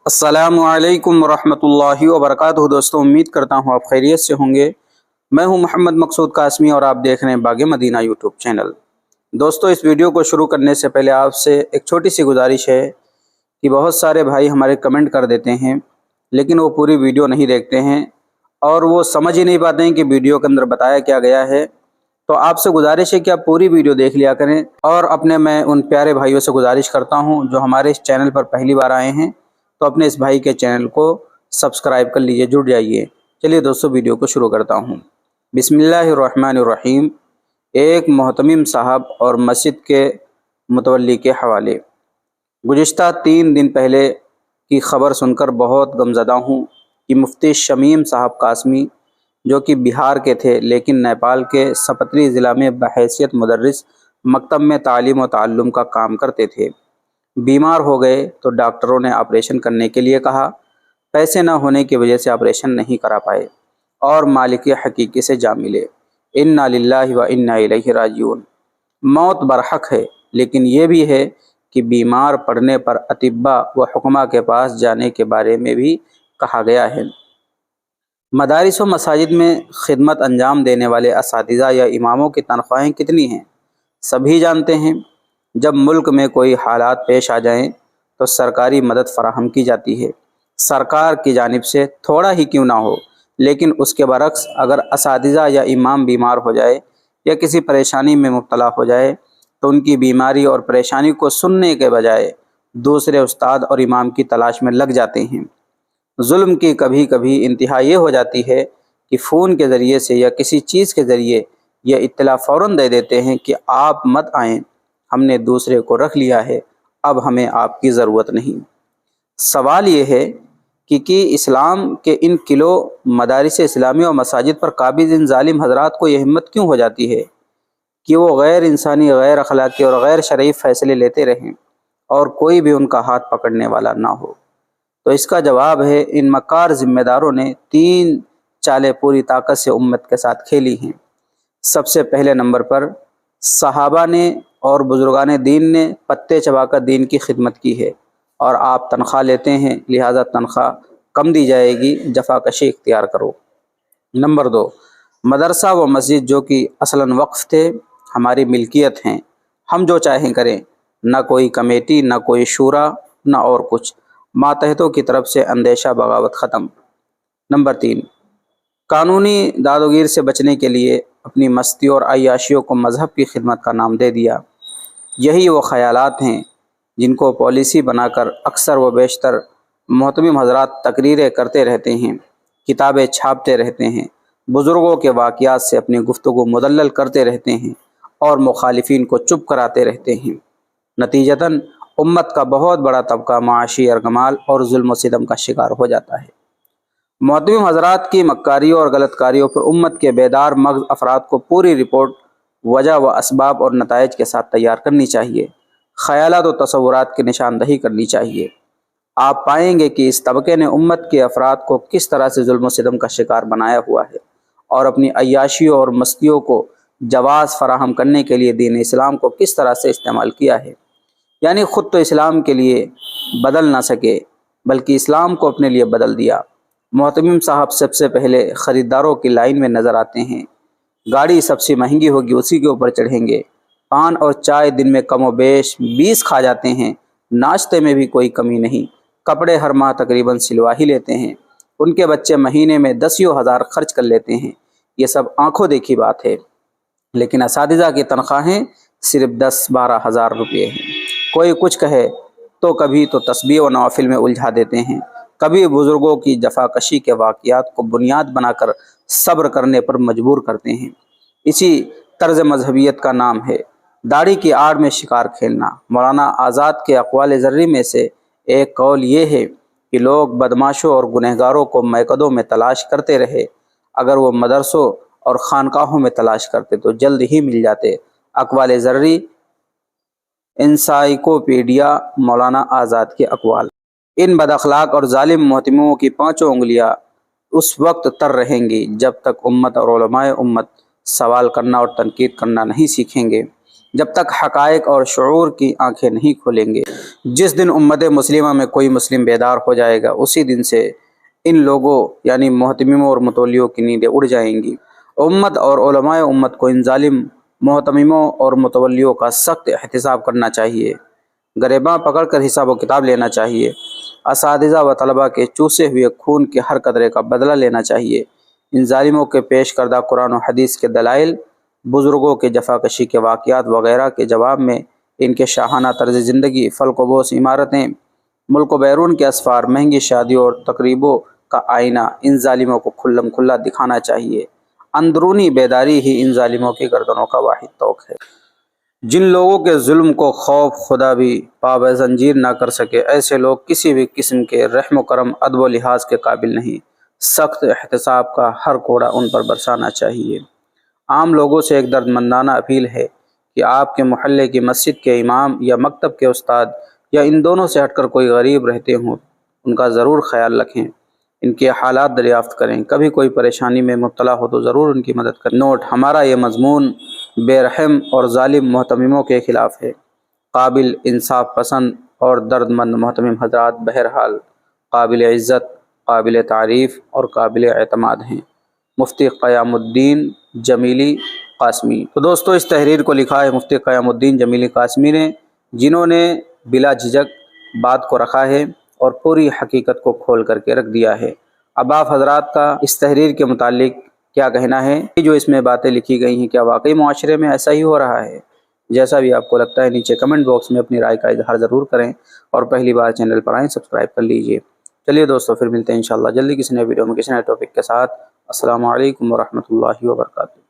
अस्सलामुअलैकुम वरहमतुल्लाहि वबरकातुहू। दोस्तों, उम्मीद करता हूँ आप खैरियत से होंगे। मैं हूँ मोहम्मद मकसूद कासमी और आप देख रहे हैं बाग़ मदीना यूट्यूब चैनल। दोस्तों, इस वीडियो को शुरू करने से पहले आपसे एक छोटी सी गुजारिश है कि बहुत सारे भाई हमारे कमेंट कर देते हैं लेकिन वो पूरी वीडियो नहीं देखते हैं और वो समझ ही नहीं पाते हैं कि वीडियो के अंदर बताया क्या गया है। तो आपसे गुजारिश है कि आप पूरी वीडियो देख लिया करें। और मैं उन प्यारे भाइयों से गुजारिश करता हूं जो हमारे इस चैनल पर पहली बार आए हैं, तो अपने इस भाई के चैनल को सब्सक्राइब कर लीजिए, जुड़ जाइए। चलिए दोस्तों, वीडियो को शुरू करता हूं। बिस्मिल्लाहिर्रहमानिर्रहीम। एक मोहतमिम साहब और मस्जिद के मुतवल्ली के हवाले। गुज़िश्ता 3 दिन पहले की ख़बर सुनकर बहुत गमज़दा हूँ कि मुफ्ती शमीम साहब कासमी, जो कि बिहार के थे लेकिन नेपाल के सपतरी ज़िला में बहैसियत मुदर्रिस मकतब में तालीम व ताल्लुम का काम करते थे, बीमार हो गए तो डॉक्टरों ने ऑपरेशन करने के लिए कहा। पैसे न होने की वजह से ऑपरेशन नहीं करा पाए और मालिक हकीकी से जा मिले। इन्ना लिल्लाहि व इन्ना इलैहि राजिऊन। मौत बरहक है, लेकिन ये भी है कि बीमार पड़ने पर अतिब्बा व हुक्मा के पास जाने के बारे में भी कहा गया है। मदारिस व मसाजिद में खिदमत अंजाम देने वाले असातिज़ा या इमामों की तनख्वाहें कितनी हैं, सभी जानते हैं। जब मुल्क में कोई हालात पेश आ जाएं तो सरकारी मदद फराहम की जाती है, सरकार की जानिब से थोड़ा ही क्यों ना हो। लेकिन उसके बरक्स अगर असातिज़ा या इमाम बीमार हो जाए या किसी परेशानी में मुब्तला हो जाए तो उनकी बीमारी और परेशानी को सुनने के बजाय दूसरे उस्ताद और इमाम की तलाश में लग जाते हैं। जुल्म की कभी कभी इंतहा ये हो जाती है कि फ़ोन के ज़रिए से या किसी चीज़ के ज़रिए यह इत्तला फ़ौरन दे देते हैं कि आप मत आएँ, हमने दूसरे को रख लिया है, अब हमें आपकी ज़रूरत नहीं। सवाल ये है कि इस्लाम के इन किलो मदारिस इस्लामी और मसाजिद पर काबिज़ इन ज़ालिम हज़रात को यह हिम्मत क्यों हो जाती है कि वो गैर इंसानी, गैर अखलाकी और गैर शरई फ़ैसले लेते रहें और कोई भी उनका हाथ पकड़ने वाला ना हो। तो इसका जवाब है, इन मकार ज़िम्मेदारों ने 3 चालें पूरी ताकत से उम्मत के साथ खेली हैं। सबसे पहले नंबर पर सहाबा ने और बुजुर्गान दीन ने पत्ते चबाकर दीन की खिदमत की है और आप तनख्वाह लेते हैं, लिहाजा तनख्वाह कम दी जाएगी, जफाकशी इख्तियार करो। नंबर 2, मदरसा व मस्जिद जो कि असलन वक्फ़ थे, हमारी मिल्कियत हैं, हम जो चाहें करें, ना कोई कमेटी, ना कोई शूरा, ना और कुछ। मातहतों की तरफ से अंदेशा बगावत ख़त्म। नंबर 3, कानूनी दादोगीर से बचने के लिए अपनी मस्ती और अय्याशियों को मज़हब की खिदमत का नाम दे दिया। यही वो ख़यालात हैं जिनको पॉलिसी बनाकर अक्सर व बेशतर मोहतमिम हज़रात तकरीरें करते रहते हैं, किताबें छापते रहते हैं, बुज़ुर्गों के वाक़यात से अपनी गुफ्तगू मुदल्लल करते रहते हैं और मुखालिफिन को चुप कराते रहते हैं। नतीजतन उम्मत का बहुत बड़ा तबका माशी अरगमाल और जुल्म व सितम का शिकार हो जाता है। मोहतमिम हज़रात की मक्कारियों और गलतकारियों पर उम्मत के बेदार मग़ज़ अफराद को पूरी रिपोर्ट वजह व असबाब और नताइज के साथ तैयार करनी चाहिए, ख़यालात व तसव्वुरात की निशानदही करनी चाहिए। आप पाएंगे कि इस तबके ने उम्मत के अफराद को किस तरह से जुल्म व सितम का शिकार बनाया हुआ है और अपनी अय्याशियों और मस्तियों को जवाज़ फराहम करने के लिए दीन इस्लाम को किस तरह से इस्तेमाल किया है। यानी ख़ुद तो इस्लाम के लिए बदल ना सके बल्कि इस्लाम को अपने लिए बदल दिया। मोहतमिम साहब सबसे पहले ख़रीदारों की लाइन में नज़र आते हैं, गाड़ी सबसे महंगी होगी उसी के ऊपर चढ़ेंगे, पान और चाय दिन में कम व बेश 20 खा जाते हैं, नाश्ते में भी कोई कमी नहीं, कपड़े हर माह तकरीबन सिलवा ही लेते हैं, उनके बच्चे महीने में 10 हज़ार खर्च कर लेते हैं। ये सब आंखों देखी बात है। लेकिन असातिज़ा की तनख्वाहें सिर्फ 10-12 हज़ार रुपये हैं। कोई कुछ कहे तो कभी तो तस्बीह व नवाफिल में उलझा देते हैं, कभी बुज़ुर्गों की जफाकशी के वाक़यात को बुनियाद बनाकर सब्र करने पर मजबूर करते हैं। इसी तर्ज मजहबियत का नाम है दाढ़ी की आड़ में शिकार खेलना। मौलाना आज़ाद के अक़वाल ज़र्री में से एक कौल ये है कि लोग बदमाशों और गुनहगारों को मैकदों में तलाश करते रहे, अगर वो मदरसों और खानकाहों में तलाश करते तो जल्द ही मिल जाते। अक़वाल ज़र्री, एनसाइक्लोपीडिया मौलाना आज़ाद के अक़वाल। इन बदअखलाक और ज़ालिम मोहतमिमों की 5 उंगलियाँ उस वक्त तर रहेंगी जब तक उम्मत और उलमाए उम्मत सवाल करना और तनकीद करना नहीं सीखेंगे। جب تک حقائق اور شعور کی آنکھیں نہیں کھولیں گے۔ جس دن امت مسلمہ میں کوئی مسلم بیدار ہو جائے گا، اسی دن سے ان لوگوں یعنی محتمموں اور متولیوں کی نیندیں اڑ جائیں گی۔ امت اور علماء امت کو ان ظالم محتمموں اور متولیوں کا سخت احتساب کرنا چاہیے، گریباں پکڑ کر حساب و کتاب لینا چاہیے، اساتذہ و طلباء کے چوسے ہوئے خون کے ہر قطرے کا بدلہ لینا چاہیے۔ ان ظالموں کے پیش کردہ قرآن و حدیث کے دلائل، بزرگوں کے جفاکشی کے واقعات وغیرہ کے جواب میں ان کے شاہانہ طرز زندگی، فلک و بوس عمارتیں، ملک و بیرون کے اسفار، مہنگی شادیوں اور تقریبوں کا آئینہ ان ظالموں کو کھلم کھلا دکھانا چاہیے۔ اندرونی بیداری ہی ان ظالموں کی گردنوں کا واحد توق ہے۔ جن لوگوں کے ظلم کو خوف خدا بھی پاب زنجیر نہ کر سکے، ایسے لوگ کسی بھی قسم کے رحم و کرم، ادب و لحاظ کے قابل نہیں۔ سخت احتساب کا ہر کوڑا ان پر برسانا چاہیے۔ عام لوگوں سے ایک دردمندانہ اپیل ہے کہ آپ کے محلے کی مسجد کے امام یا مکتب کے استاد یا ان دونوں سے ہٹ کر کوئی غریب رہتے ہوں، ان کا ضرور خیال رکھیں، ان کے حالات دریافت کریں، کبھی کوئی پریشانی میں مبتلا ہو تو ضرور ان کی مدد کریں۔ نوٹ: ہمارا یہ مضمون بے رحم اور ظالم محتمموں کے خلاف ہے۔ قابل انصاف پسند اور درد مند محتمم حضرات بہرحال قابل عزت، قابل تعریف اور قابل اعتماد ہیں۔ مفتی قیام الدین جمیلی قاسمی۔ تو دوستو، اس تحریر کو لکھا ہے مفتی قیام الدین جمیلی قاسمی نے، جنہوں نے بلا جھجک بات کو رکھا ہے اور پوری حقیقت کو کھول کر کے رکھ دیا ہے۔ اب آپ حضرات کا اس تحریر کے متعلق کیا کہنا ہے؟ جو اس میں باتیں لکھی گئی ہیں، کیا واقعی معاشرے میں ایسا ہی ہو رہا ہے؟ جیسا بھی آپ کو لگتا ہے نیچے کمنٹ باکس میں اپنی رائے کا اظہار ضرور کریں، اور پہلی بار چینل پر آئیں سبسکرائب کر لیجئے۔ چلیے دوستو، پھر ملتے ہیں انشاءاللہ جلدی کسی نئے ویڈیو میں کسی نئے ٹاپک کے ساتھ۔ السلام علیکم ورحمۃ اللہ وبرکاتہ۔